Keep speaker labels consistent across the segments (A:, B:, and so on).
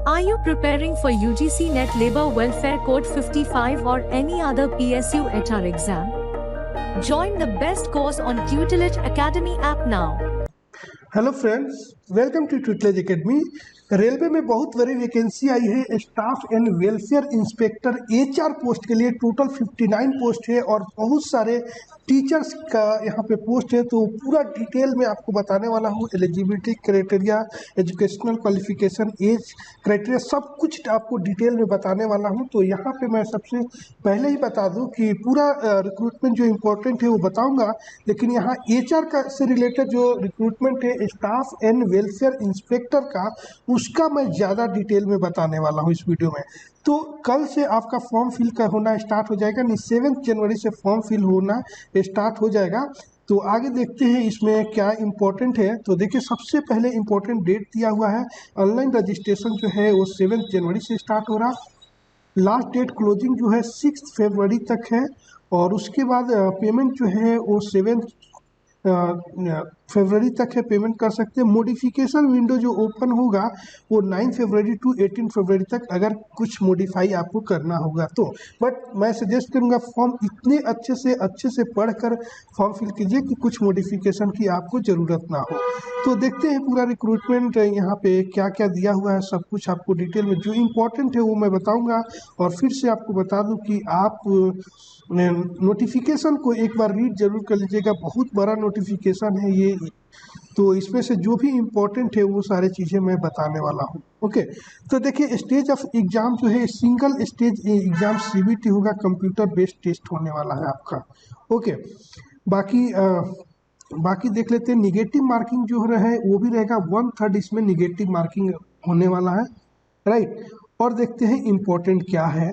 A: Are you preparing for UGC Net Labor Welfare Code 55 or any other PSU HR exam? Join the best course on Tutelage Academy app now.
B: Hello friends, welcome to Tutelage Academy. Railway में बहुत बड़ी vacancy आई है staff and welfare inspector HR post के लिए। Total 59 post है और बहुत सारे टीचर्स का यहाँ पे पोस्ट है। तो पूरा डिटेल में आपको बताने वाला हूँ। Eligibility criteria, educational qualification, age criteria, सब कुछ आपको डिटेल में बताने वाला हूँ। तो यहाँ पे मैं सबसे पहले ही बता दूँ कि पूरा रिक्रूटमेंट जो इम्पोर्टेंट है वो बताऊँगा, लेकिन यहाँ एचआर का से रिलेटेड जो रिक्रूटमेंट है स्टाफ एंड वेलफेयर इंस्पेक्टर का, उसका मैं ज़्यादा डिटेल में बताने वाला हूँ इस वीडियो में। तो कल से आपका फॉर्म फिल का होना स्टार्ट हो जाएगा, 7 जनवरी से फॉर्म फिल होना स्टार्ट हो जाएगा। तो आगे देखते हैं इसमें क्या इम्पोर्टेंट है। तो देखिए, सबसे पहले इम्पोर्टेंट डेट दिया हुआ है। ऑनलाइन रजिस्ट्रेशन जो है वो 7 जनवरी से स्टार्ट हो रहा। लास्ट डेट क्लोजिंग जो है 6 फरवरी तक है और उसके बाद पेमेंट जो है वो 7 फरवरी तक है, पेमेंट कर सकते हैं। मॉडिफिकेशन विंडो जो ओपन होगा वो 9 फरवरी टू 18 फरवरी तक, अगर कुछ मॉडिफाई आपको करना होगा तो। बट मैं सजेस्ट करूंगा फॉर्म इतने अच्छे से पढ़कर फॉर्म फिल कीजिए कि कुछ मॉडिफिकेशन की आपको ज़रूरत ना हो। तो देखते हैं पूरा रिक्रूटमेंट यहाँ पे क्या क्या दिया हुआ है, सब कुछ आपको डिटेल में जो इम्पोर्टेंट है वो मैं बताऊँगा। और फिर से आपको बता दूँ कि आप नोटिफिकेशन को एक बार रीड जरूर कर लीजिएगा। बहुत बड़ा नोटिफिकेशन है ये, तो इसमें से जो भी इम्पोर्टेंट है वो सारी चीज़ें मैं बताने वाला हूँ। ओके, तो देखिए, स्टेज ऑफ एग्ज़ाम जो है सिंगल स्टेज एग्ज़ाम सीबीटी होगा, कंप्यूटर बेस्ड टेस्ट होने वाला है आपका। ओके, बाकी देख लेते हैं। निगेटिव मार्किंग जो है वो भी रहेगा, 1/3 इसमें निगेटिव मार्किंग होने वाला है, राइट। और देखते हैं इम्पोर्टेंट क्या है।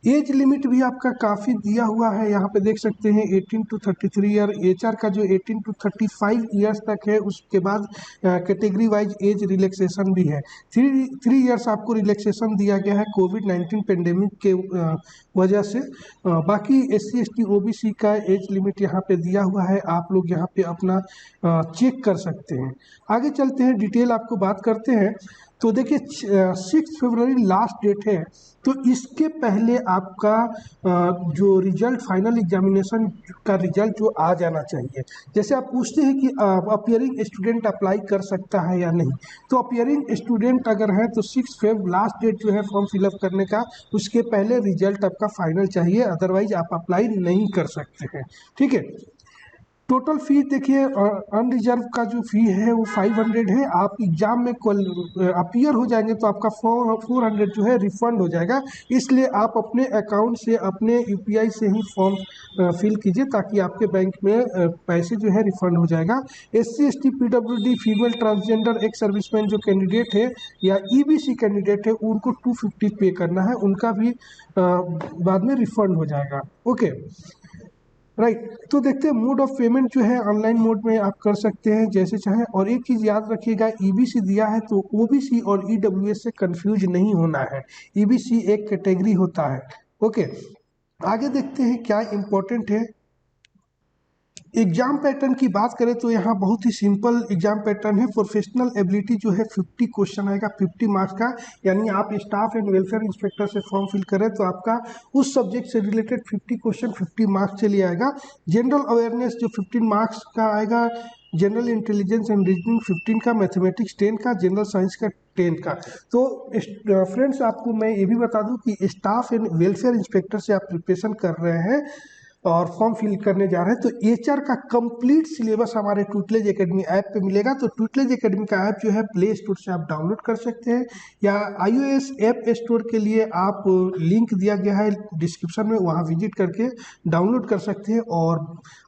B: एज लिमिट भी आपका काफ़ी दिया हुआ है, यहाँ पे देख सकते हैं 18 to 33 ईयर। एचआर का जो 18 to 35 ईयर्स तक है, उसके बाद कैटेगरी वाइज एज रिलैक्सेशन भी है। 3 ईयर्स आपको रिलैक्सेशन दिया गया है कोविड-19 पेंडेमिक के वजह से। बाकी SC ST OBC का एज लिमिट यहाँ पे दिया हुआ है, आप लोग यहाँ पे अपना चेक कर सकते हैं। आगे चलते हैं, डिटेल आपको बात करते हैं। तो देखिए, 6 फरवरी लास्ट डेट है, तो इसके पहले आपका जो रिजल्ट, फाइनल एग्जामिनेशन का रिजल्ट जो आ जाना चाहिए। जैसे आप पूछते हैं कि अपीयरिंग स्टूडेंट अप्लाई कर सकता है या नहीं, तो अपीयरिंग स्टूडेंट अगर है तो 6 फरवरी लास्ट डेट जो है फॉर्म फिलअप करने का, उसके पहले रिजल्ट आपका फाइनल चाहिए, अदरवाइज आप अप्लाई नहीं कर सकते हैं। ठीक है। टोटल फी देखिए, अनरिजर्व का जो फ़ी है वो 500 है। आप एग्ज़ाम में अपीयर हो जाएंगे तो आपका 400 जो है रिफ़ंड हो जाएगा। इसलिए आप अपने अकाउंट से, अपने UPI से ही फॉर्म फिल कीजिए, ताकि आपके बैंक में पैसे जो है रिफ़ंड हो जाएगा। SC ST PWD, female transgender, ex serviceman जो कैंडिडेट है या EBC कैंडिडेट है, उनको 250 पे करना है, उनका भी बाद में रिफ़ंड हो जाएगा। Okay, right. तो देखते हैं, मोड ऑफ पेमेंट जो है ऑनलाइन मोड में आप कर सकते हैं जैसे चाहें। और एक चीज़ याद रखिएगा, EBC दिया है तो OBC और EWS से कंफ्यूज नहीं होना है। EBC एक कैटेगरी होता है। ओके, आगे देखते हैं क्या इम्पोर्टेंट है। एग्जाम पैटर्न की बात करें तो यहाँ बहुत ही सिंपल एग्जाम पैटर्न है। प्रोफेशनल एबिलिटी जो है 50 क्वेश्चन आएगा, 50 मार्क्स का। यानी आप स्टाफ एंड वेलफेयर इंस्पेक्टर से फॉर्म फिल करें तो आपका उस सब्जेक्ट से रिलेटेड 50 क्वेश्चन 50 मार्क्स चलिए आएगा। जनरल अवेयरनेस जो 15 मार्क्स का आएगा, जनरल इंटेलिजेंस एंड रीजनिंग 15 का, मैथमेटिक्स 10 का, जनरल साइंस का 10 का। तो फ्रेंड्स, आपको मैं ये भी बता दूं कि स्टाफ एंड वेलफेयर इंस्पेक्टर से आप प्रिपरेशन कर रहे हैं और फॉर्म फिल करने जा रहे हैं, तो एचआर का कंप्लीट सिलेबस हमारे ट्यूटलेज एकेडमी ऐप पे मिलेगा। तो ट्यूटलेज एकेडमी का ऐप जो है प्ले स्टोर से आप डाउनलोड कर सकते हैं, या iOS ऐप स्टोर के लिए आप लिंक दिया गया है डिस्क्रिप्शन में, वहाँ विजिट करके डाउनलोड कर सकते हैं और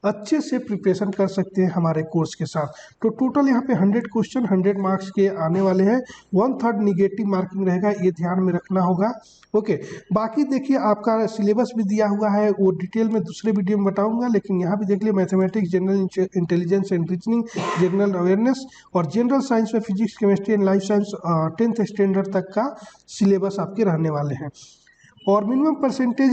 B: अच्छे से प्रिपरेशन कर सकते हैं हमारे कोर्स के साथ। तो टोटल यहाँ पे 100 क्वेश्चन 100 मार्क्स के आने वाले हैं। 1/3 निगेटिव मार्किंग रहेगा, ये ध्यान में रखना होगा। ओके, बाकी देखिए, आपका सिलेबस भी दिया हुआ है, वो डिटेल में दूसरे वीडियो में बताऊंगा। लेकिन यहाँ भी देख लिया, mathematics, general intelligence and reasoning, general awareness, और जनरल साइंस में physics, chemistry and life science 10th standard तक का सिलेबस आपके रहने वाले हैं। और मिनिमम परसेंटेज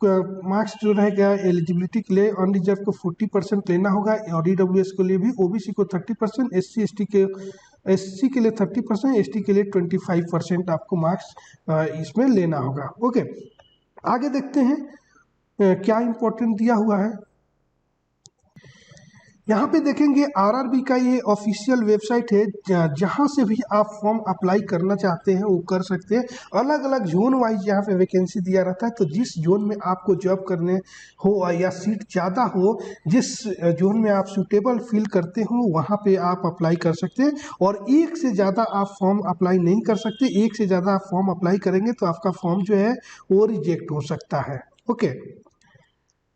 B: मार्क्स जो रहेगा एलिजिबिलिटी के लिए, अनरिजर्व को 40% लेना होगा, और EWS के लिए भी, OBC को 30%, SC ST के SC के लिए 30%, ST के लिए 25% आपको मार्क्स इसमें लेना होगा। ओके, आगे देखते हैं क्या इंपॉर्टेंट दिया हुआ है। यहाँ पे देखेंगे RRB का ये ऑफिशियल वेबसाइट है, जहाँ से भी आप फॉर्म अप्लाई करना चाहते हैं वो कर सकते हैं। अलग अलग जोन वाइज यहाँ पे वैकेंसी दिया रहता है, तो जिस जोन में आपको जॉब करने हो या सीट ज़्यादा हो, जिस जोन में आप सूटेबल फील करते हो वहाँ पे आप अप्लाई कर सकते हैं। और एक से ज़्यादा आप फॉर्म अप्लाई नहीं कर सकते, एक से ज़्यादा आप फॉर्म अप्लाई करेंगे तो आपका फॉर्म जो है वो रिजेक्ट हो सकता है। ओके,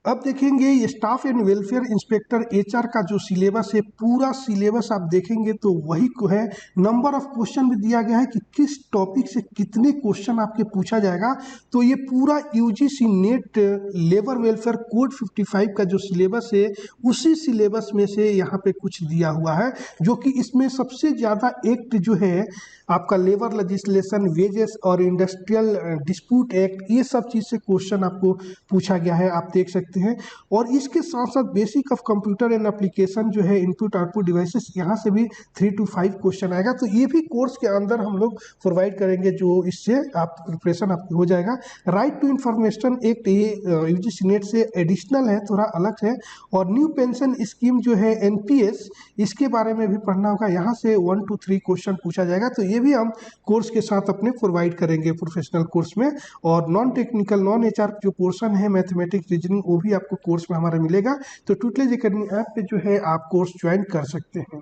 B: अब देखेंगे ये staff and welfare inspector HR का जो सिलेबस है, पूरा सिलेबस आप देखेंगे तो वही को है। नंबर ऑफ क्वेश्चन भी दिया गया है कि किस टॉपिक से कितने क्वेश्चन आपके पूछा जाएगा। तो ये पूरा UGC net labour welfare code 55 का जो सिलेबस है, उसी सिलेबस में से यहाँ पे कुछ दिया हुआ है, जो कि इसमें सबसे ज़्यादा एक्ट जो है आपका लेबर लेजिस्लेशन, वेजेस और इंडस्ट्रियल डिस्प्यूट एक्ट, ये सब चीज़ से क्वेश्चन आपको पूछा गया है, आप देख सकते हैं। और इसके साथ साथ basic of computer and application जो है, इनपुट आउटपुट डिवाइसेस, यहाँ से भी 3 to 5 क्वेश्चन आएगा। तो ये भी कोर्स के अंदर हम लोग प्रोवाइड करेंगे, जो इससे आप प्रिपरेशन आपकी हो जाएगा। राइट टू इंफॉर्मेशन एक्ट, ये UGC नेट से एडिशनल है, थोड़ा अलग है। और न्यू पेंशन स्कीम जो है NPS, इसके बारे में भी पढ़ना होगा। यहाँ से 1 to 3 क्वेश्चन पूछा जाएगा, तो ये भी हम कोर्स के साथ अपने प्रोवाइड करेंगे प्रोफेशनल कोर्स में। और नॉन टेक्निकल, नॉन HR जो पोर्शन है, मैथमेटिक्स, रीजनिंग, वो भी आपको कोर्स में हमारा मिलेगा। तो ट्यूटलेज एकेडमी ऐप पे जो है आप कोर्स ज्वाइन कर सकते हैं।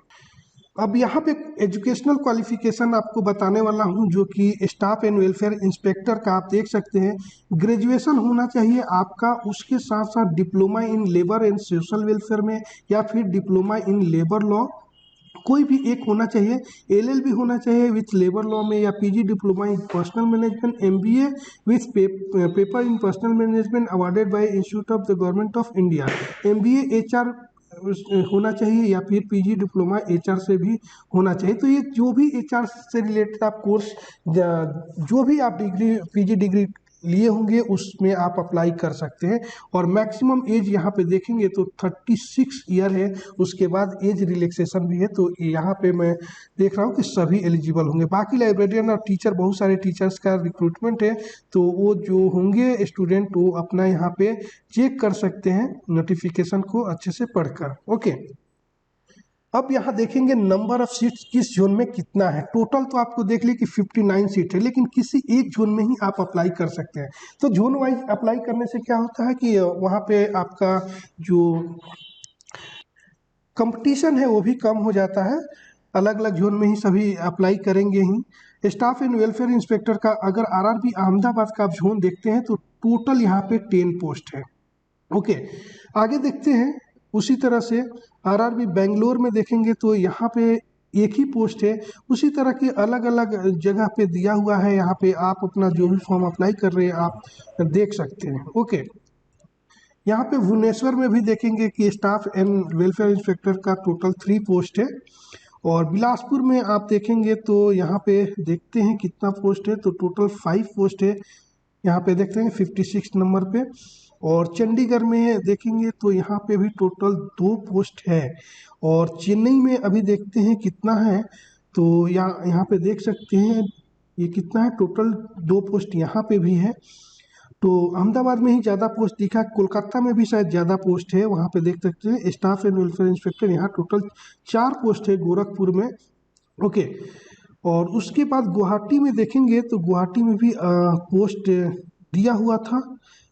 B: अब यहाँ पे एजुकेशनल क्वालिफिकेशन आपको बताने वाला हूँ, जो कि स्टाफ एंड वेलफेयर इंस्पेक्टर का आप देख सकते हैं। ग्रेजुएशन होना चाहिए आपका, उसके साथ साथ diploma in labour and social welfare में, या फिर डिप्लोमा इन लेबर लॉ, कोई भी एक होना चाहिए। LLB होना चाहिए विथ लेबर लॉ में, या PG diploma in personal management, MBA with paper in personal management awarded by institute of the government of India. MBA HR होना चाहिए, या फिर PG डिप्लोमा HR से भी होना चाहिए। तो ये जो भी HR से रिलेटेड आप कोर्स, जो भी आप डिग्री, PG डिग्री लिए होंगे, उसमें आप अप्लाई कर सकते हैं। और मैक्सिमम एज यहाँ पे देखेंगे तो 36 ईयर है, उसके बाद एज रिलैक्सेशन भी है। तो यहाँ पे मैं देख रहा हूँ कि सभी एलिजिबल होंगे। बाकी लाइब्रेरियन और टीचर, बहुत सारे टीचर्स का रिक्रूटमेंट है, तो वो जो होंगे स्टूडेंट, वो अपना यहाँ पे चेक कर सकते हैं नोटिफिकेशन को अच्छे से पढ़कर। ओके, अब यहाँ देखेंगे नंबर ऑफ सीट्स किस जोन में कितना है। टोटल तो आपको देख लिया कि 59 सीट है, लेकिन किसी एक जोन में ही आप अप्लाई कर सकते हैं। तो जोन वाइज अप्लाई करने से क्या होता है कि वहाँ पे आपका जो कंपटीशन है वो भी कम हो जाता है। अलग अलग जोन में ही सभी अप्लाई करेंगे ही। स्टाफ एंड वेलफेयर इंस्पेक्टर का अगर RRB अहमदाबाद का आप जोन देखते हैं तो टोटल यहाँ पे 10 पोस्ट है। ओके, आगे देखते हैं। उसी तरह से RRB बेंगलोर में देखेंगे तो यहाँ पे एक ही पोस्ट है। उसी तरह के अलग अलग जगह पे दिया हुआ है, यहाँ पे आप अपना जो भी फॉर्म अप्लाई कर रहे हैं आप देख सकते हैं। ओके, यहाँ पे भुवनेश्वर में भी देखेंगे कि स्टाफ एंड वेलफेयर इंस्पेक्टर का टोटल 3 पोस्ट है। और बिलासपुर में आप देखेंगे तो यहाँ पे देखते हैं कितना पोस्ट है, तो टोटल 5 पोस्ट है। यहाँ पे देखते हैं 56 नंबर पे। और चंडीगढ़ में देखेंगे तो यहाँ पे भी टोटल 2 पोस्ट है। और चेन्नई में अभी देखते हैं कितना है, तो यहाँ पे देख सकते हैं ये कितना है, टोटल 2 पोस्ट यहाँ पे भी है। तो अहमदाबाद में ही ज़्यादा पोस्ट दिखा, कोलकाता में भी शायद ज़्यादा पोस्ट है, वहाँ पे देख सकते हैं स्टाफ एंड वेलफेयर इंस्पेक्टर, यहाँ टोटल 4 पोस्ट है गोरखपुर में। ओके, और उसके बाद गुवाहाटी में देखेंगे तो गुवाहाटी में भी पोस्ट दिया हुआ था,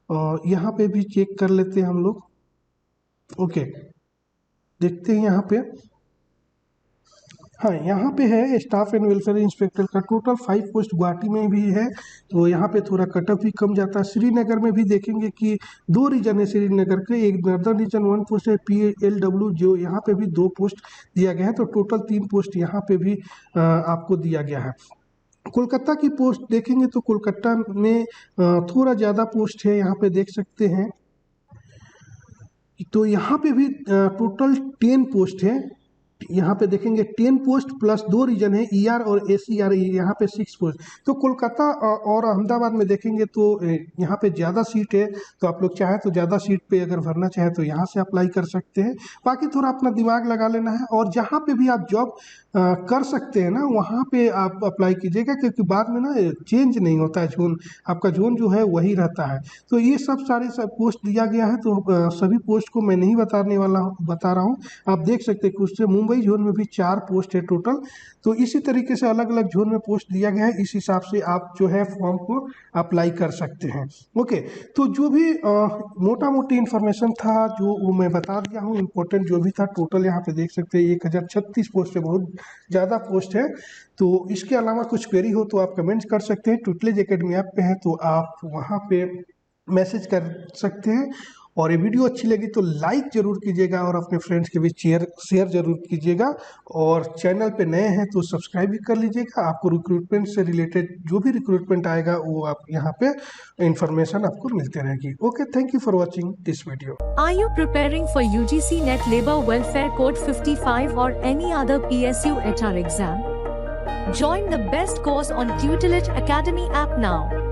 B: और यहाँ पे भी चेक कर लेते हैं हम लोग। ओके, देखते हैं यहाँ पे। हाँ, यहाँ पे है स्टाफ एंड वेलफेयर इंस्पेक्टर का टोटल 5 पोस्ट गुवाहाटी में भी है, तो यहाँ पे थोड़ा कटअप भी कम जाता है। श्रीनगर में भी देखेंगे कि 2 रीजन है श्रीनगर के, एक नॉर्दर्न रीजन 1 पोस्ट है PLW, जो यहाँ पे भी 2 पोस्ट दिया गया है, तो टोटल 3 पोस्ट यहाँ पे भी आपको दिया गया है। कोलकाता की पोस्ट देखेंगे तो कोलकाता में थोड़ा ज़्यादा पोस्ट है, यहाँ पे देख सकते हैं। तो यहाँ पे भी टोटल 10 पोस्ट है। यहाँ पे देखेंगे 10 पोस्ट प्लस 2 रीजन है, ER और ACR, यहाँ पे 6 पोस्ट। तो कोलकाता और अहमदाबाद में देखेंगे तो यहाँ पे ज़्यादा सीट है, तो आप लोग चाहें तो ज़्यादा सीट पे अगर भरना चाहें तो यहाँ से अप्लाई कर सकते हैं। बाकी थोड़ा अपना दिमाग लगा लेना है, और जहाँ पे भी आप जॉब कर सकते हैं ना वहाँ पे आप अप्लाई कीजिएगा, क्योंकि बाद में ना चेंज नहीं होता है जोन, आपका जोन जो है वही रहता है। तो ये सब पोस्ट दिया गया है, तो सभी पोस्ट को मैं नहीं बता रहा हूँ। आप देख सकते हैं कुछ से मुंबई जोन में भी 4 पोस्ट है टोटल। तो इसी तरीके से अलग अलग जोन में पोस्ट दिया गया है, इस हिसाब से आप जो है फॉर्म को अप्लाई कर सकते हैं। ओके, तो जो भी मोटा मोटी इन्फॉर्मेशन था जो वो मैं बता दिया हूँ, इम्पोर्टेंट जो भी था। टोटल यहाँ पे देख सकते हैं 1036 पोस्ट है, बहुत ज़्यादा पोस्ट है। तो इसके अलावा कुछ क्वेरी हो तो आप कमेंट कर सकते हैं। ट्यूटलेज एकेडमी ऐप पे हैं तो आप वहाँ पे मैसेज कर सकते हैं। और ये वीडियो अच्छी लगी तो लाइक जरूर कीजिएगा और अपने फ्रेंड्स के बीच शेयर जरूर कीजिएगा। और चैनल पे नए हैं तो सब्सक्राइब भी कर लीजिएगा। आपको रिक्रूटमेंट से रिलेटेड जो भी रिक्रूटमेंट आएगा वो आप यहाँ पे इंफॉर्मेशन आपको मिलते रहेगी। Okay, thank you for watching this video.
A: Are you preparing for UGC Net Labor Welfare Code 55 or any other PSU HR exam? Join the best course on Tutelage Academy app now.